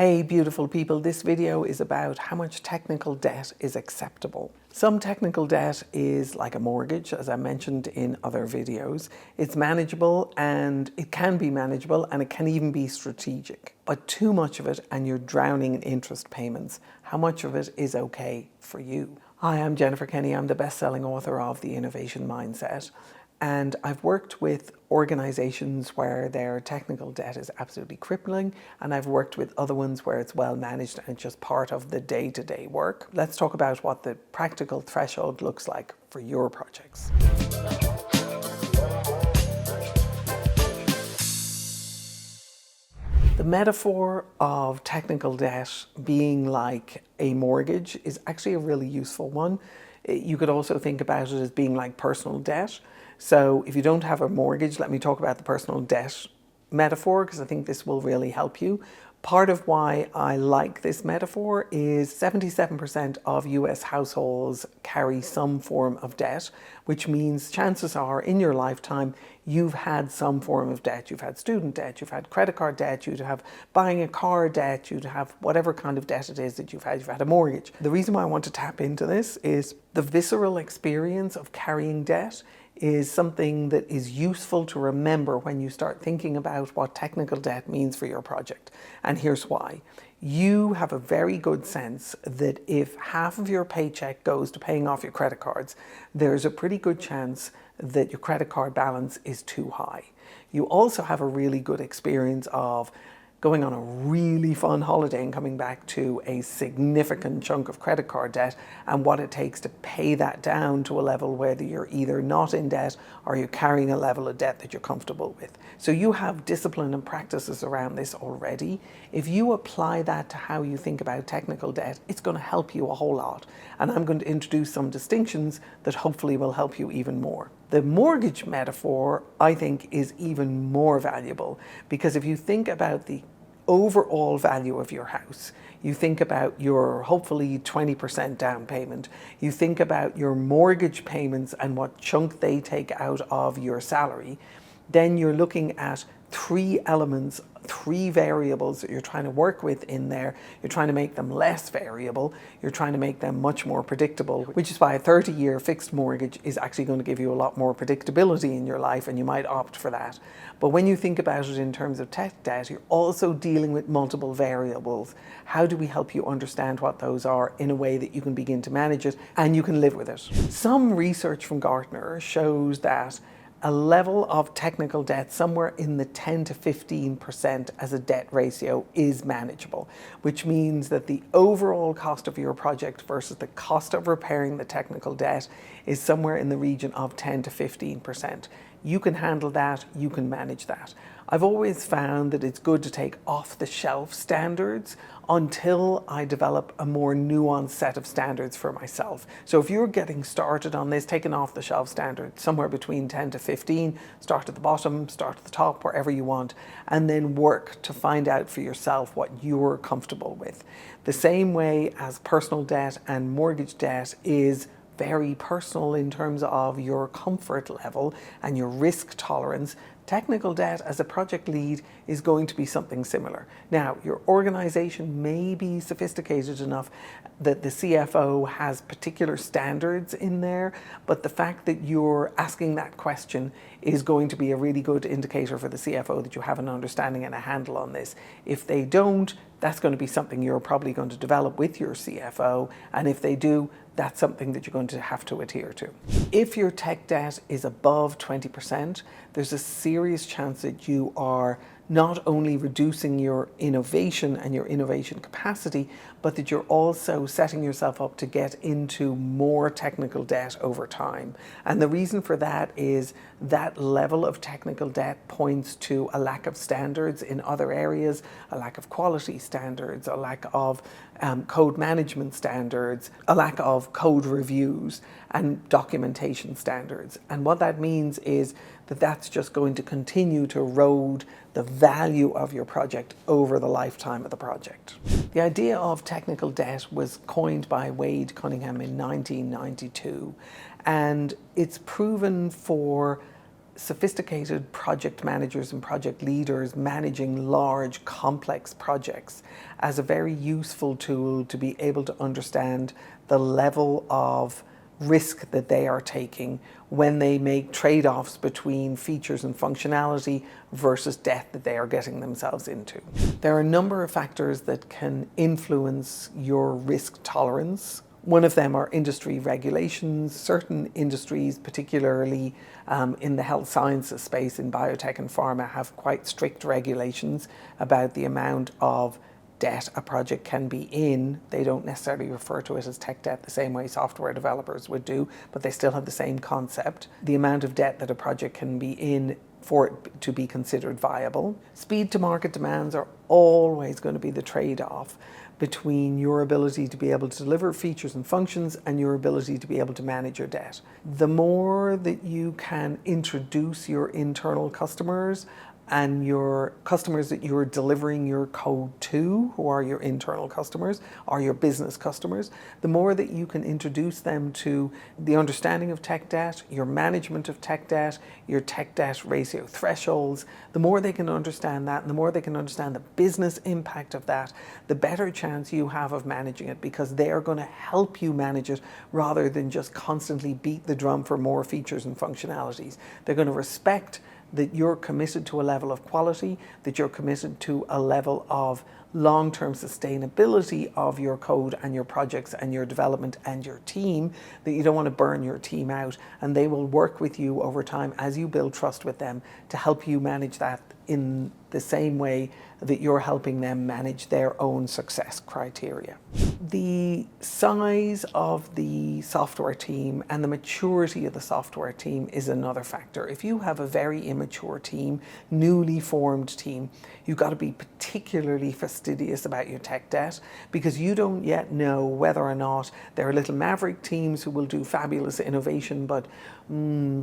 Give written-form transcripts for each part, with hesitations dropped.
Hey beautiful people, this video is about how much technical debt is acceptable. Some technical debt is like a mortgage, as I mentioned in other videos. It's manageable and it can be manageable and it can even be strategic. But too much of it and you're drowning in interest payments. How much of it is okay for you? Hi, I'm Jennifer Kenny. I'm the best-selling author of The Innovation Mindset. And I've worked with organizations where their technical debt is absolutely crippling, and I've worked with other ones where it's well managed and it's just part of the day-to-day work. Let's talk about what the practical threshold looks like for your projects. The metaphor of technical debt being like a mortgage is actually a really useful one. You could also think about it as being like personal debt. So if you don't have a mortgage, let me talk about the personal debt metaphor, because I think this will really help you. Part of why I like this metaphor is 77% of US households carry some form of debt, which means chances are in your lifetime you've had some form of debt. You've had student debt, you've had credit card debt, you'd have buying a car debt, you'd have whatever kind of debt it is that you've had a mortgage. The reason why I want to tap into this is the visceral experience of carrying debt is something that is useful to remember when you start thinking about what technical debt means for your project. And here's why. You have a very good sense that if half of your paycheck goes to paying off your credit cards, there's a pretty good chance that your credit card balance is too high. You also have a really good experience of going on a really fun holiday and coming back to a significant chunk of credit card debt and what it takes to pay that down to a level where you're either not in debt or you're carrying a level of debt that you're comfortable with. So you have discipline and practices around this already. If you apply that to how you think about technical debt, it's going to help you a whole lot. And I'm going to introduce some distinctions that hopefully will help you even more. The mortgage metaphor, I think, is even more valuable, because if you think about the overall value of your house, you think about your hopefully 20% down payment, you think about your mortgage payments and what chunk they take out of your salary, then you're looking at three elements, three variables that you're trying to work with in there. You're trying to make them less variable. You're trying to make them much more predictable, which is why a 30-year fixed mortgage is actually going to give you a lot more predictability in your life, and you might opt for that. But when you think about it in terms of tech debt, you're also dealing with multiple variables. How do we help you understand what those are in a way that you can begin to manage it and you can live with it? Some research from Gartner shows that a level of technical debt somewhere in the 10 to 15% as a debt ratio is manageable, which means that the overall cost of your project versus the cost of repairing the technical debt is somewhere in the region of 10 to 15%. You can handle that, you can manage that. I've always found that it's good to take off-the-shelf standards until I develop a more nuanced set of standards for myself. So if you're getting started on this, take an off-the-shelf standard, somewhere between 10 to 15, start at the bottom, start at the top, wherever you want, and then work to find out for yourself what you're comfortable with. The same way as personal debt and mortgage debt is very personal in terms of your comfort level and your risk tolerance, technical debt as a project lead is going to be something similar. Now, your organization may be sophisticated enough that the CFO has particular standards in there, but the fact that you're asking that question is going to be a really good indicator for the CFO that you have an understanding and a handle on this. If they don't, that's going to be something you're probably going to develop with your CFO, and if they do, that's something that you're going to have to adhere to. If your tech debt is above 20%, there's a serious chance that you are not only reducing your innovation and your innovation capacity, but that you're also setting yourself up to get into more technical debt over time. And the reason for that is that level of technical debt points to a lack of standards in other areas, a lack of quality standards, a lack of code management standards, a lack of code reviews and documentation standards. And what that means is that that's just going to continue to erode the value of your project over the lifetime of the project. The idea of technical debt was coined by Wade Cunningham in 1992, and it's proven for sophisticated project managers and project leaders managing large, complex projects as a very useful tool to be able to understand the level of risk that they are taking when they make trade-offs between features and functionality versus debt that they are getting themselves into. There are a number of factors that can influence your risk tolerance. One of them are industry regulations. Certain industries, particularly in the health sciences space, in biotech and pharma, have quite strict regulations about the amount of debt a project can be in. They don't necessarily refer to it as tech debt the same way software developers would do, but they still have the same concept. The amount of debt that a project can be in for it to be considered viable. Speed to market demands are always going to be the trade-off between your ability to be able to deliver features and functions and your ability to be able to manage your debt. The more that you can introduce your internal customers and your customers that you're delivering your code to, who are your internal customers, are your business customers, the more that you can introduce them to the understanding of tech debt, your management of tech debt, your tech debt ratio thresholds, the more they can understand that and the more they can understand the business impact of that, the better chance you have of managing it, because they are going to help you manage it rather than just constantly beat the drum for more features and functionalities. They're going to respect that you're committed to a level of quality, that you're committed to a level of long-term sustainability of your code and your projects and your development and your team, that you don't want to burn your team out, and they will work with you over time as you build trust with them to help you manage that in the same way that you're helping them manage their own success criteria. The size of the software team and the maturity of the software team is another factor. If you have a very immature team, newly formed team, you've got to be particularly fastidious about your tech debt, because you don't yet know whether or not there are little maverick teams who will do fabulous innovation but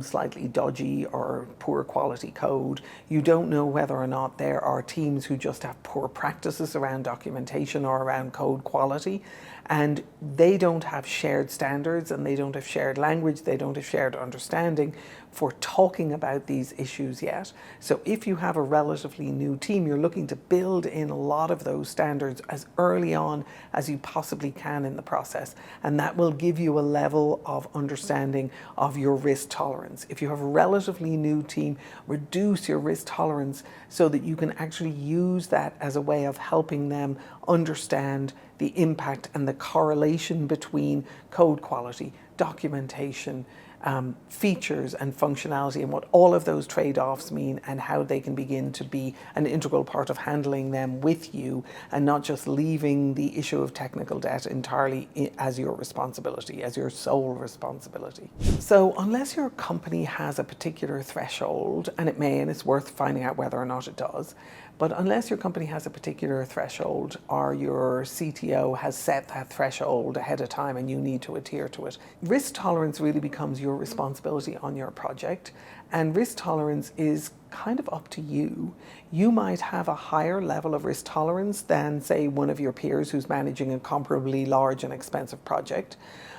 slightly dodgy or poor quality code. You don't know whether or not there are teams who just have poor practices around documentation or around code quality, and they don't have shared standards and they don't have shared language, they don't have shared understanding for talking about these issues yet. So if you have a relatively new team, you're looking to build in a lot of those standards as early on as you possibly can in the process, and that will give you a level of understanding of your risk tolerance. If you have a relatively new team, reduce your risk tolerance so that you can actually use that as a way of helping them understand the impact and the correlation between code quality, documentation, features and functionality, and what all of those trade-offs mean, and how they can begin to be an integral part of handling them with you, and not just leaving the issue of technical debt entirely as your responsibility, as your sole responsibility. So unless your company has a particular threshold, and it may, and it's worth finding out whether or not it does, but unless your company has a particular threshold, or your CTO has set that threshold ahead of time and you need to adhere to it, risk tolerance really becomes your responsibility on your project. And risk tolerance is kind of up to you. You might have a higher level of risk tolerance than, say, one of your peers who's managing a comparably large and expensive project.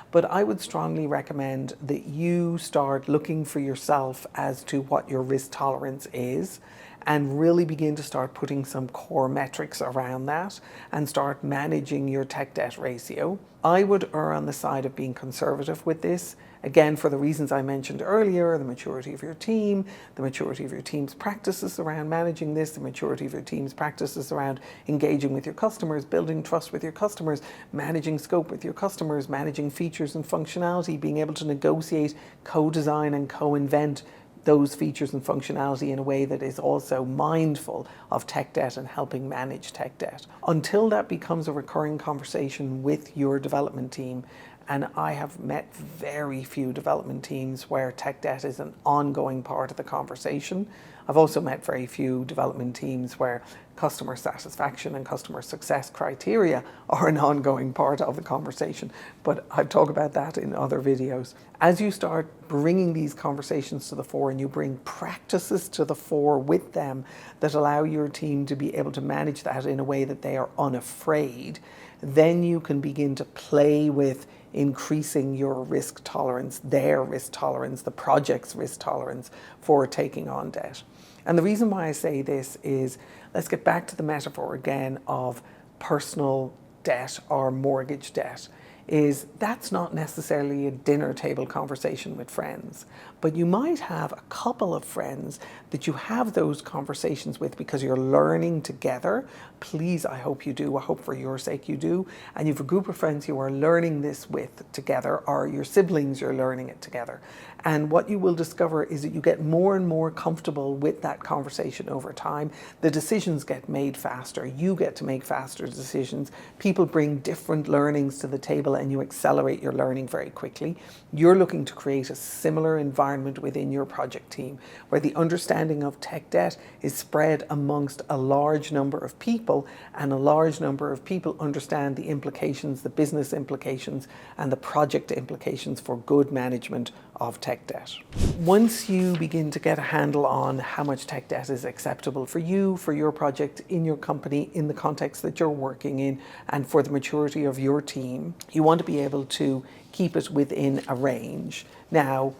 But I would strongly recommend that you start looking for yourself as to what your risk tolerance is, and really begin to start putting some core metrics around that and start managing your tech debt ratio. I would err on the side of being conservative with this. Again, for the reasons I mentioned earlier, the maturity of your team, the maturity of your team's practices around managing this, the maturity of your team's practices around engaging with your customers, building trust with your customers, managing scope with your customers, managing features and functionality, being able to negotiate, co-design and co-invent those features and functionality in a way that is also mindful of tech debt and helping manage tech debt. Until that becomes a recurring conversation with your development team, and I have met very few development teams where tech debt is an ongoing part of the conversation. I've also met very few development teams where customer satisfaction and customer success criteria are an ongoing part of the conversation, but I've talked about that in other videos. As you start bringing these conversations to the fore and you bring practices to the fore with them that allow your team to be able to manage that in a way that they are unafraid, then you can begin to play with increasing your risk tolerance, their risk tolerance, the project's risk tolerance for taking on debt. And the reason why I say this is, let's get back to the metaphor again of personal debt or mortgage debt. Is that's not necessarily a dinner table conversation with friends, but you might have a couple of friends that you have those conversations with because you're learning together. Please, I hope you do. I hope for your sake you do. And you have a group of friends you are learning this with together, or your siblings, you're learning it together. And what you will discover is that you get more and more comfortable with that conversation over time. The decisions get made faster. You get to make faster decisions. People bring different learnings to the table and you accelerate your learning very quickly. You're looking to create a similar environment within your project team where the understanding of tech debt is spread amongst a large number of people, and a large number of people understand the implications, the business implications and the project implications for good management of tech debt. Once you begin to get a handle on how much tech debt is acceptable for you, for your project, in your company, in the context that you're working in, and for the maturity of your team, you want to be able to keep it within a range. Now,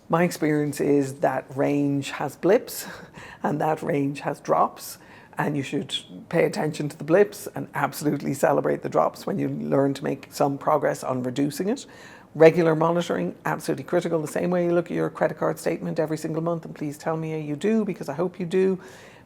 my experience is that range has blips and that range has drops, and you should pay attention to the blips and absolutely celebrate the drops when you learn to make some progress on reducing it. Regular monitoring, absolutely critical. The same way you look at your credit card statement every single month, and please tell me you do, because I hope you do.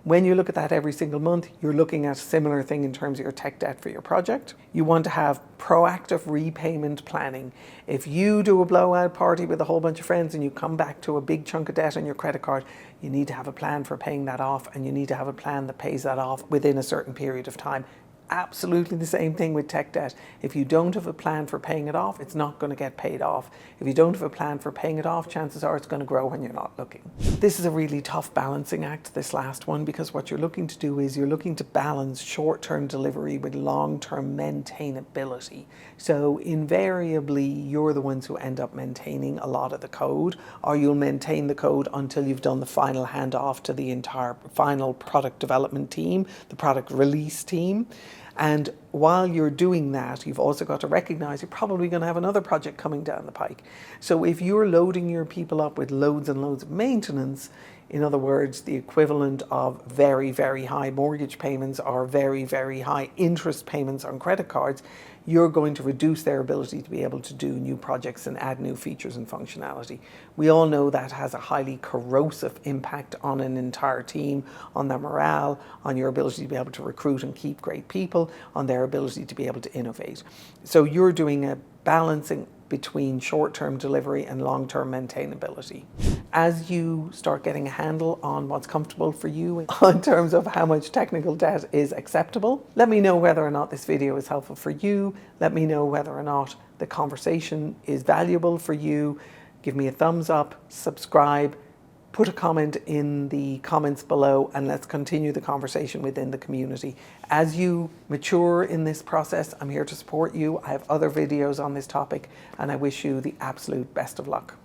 When you look at that every single month, you're looking at a similar thing in terms of your tech debt for your project. You want to have proactive repayment planning. If you do a blowout party with a whole bunch of friends and you come back to a big chunk of debt on your credit card, you need to have a plan for paying that off, and you need to have a plan that pays that off within a certain period of time. Absolutely the same thing with tech debt. If you don't have a plan for paying it off, it's not going to get paid off. If you don't have a plan for paying it off, chances are it's going to grow when you're not looking. This is a really tough balancing act, this last one, because what you're looking to do is you're looking to balance short-term delivery with long-term maintainability. So invariably, you're the ones who end up maintaining a lot of the code, or you'll maintain the code until you've done the final handoff to the entire final product development team, the product release team. And while you're doing that, you've also got to recognize you're probably going to have another project coming down the pike. So if you're loading your people up with loads and loads of maintenance, in other words, the equivalent of very, very high mortgage payments or very, very high interest payments on credit cards, you're going to reduce their ability to be able to do new projects and add new features and functionality. We all know that has a highly corrosive impact on an entire team, on their morale, on your ability to be able to recruit and keep great people, on their ability to be able to innovate. So you're doing a balancing between short-term delivery and long-term maintainability. As you start getting a handle on what's comfortable for you in terms of how much technical debt is acceptable, let me know whether or not this video is helpful for you. Let me know whether or not the conversation is valuable for you. Give me a thumbs up, subscribe, put a comment in the comments below, and let's continue the conversation within the community. As you mature in this process, I'm here to support you. I have other videos on this topic, and I wish you the absolute best of luck.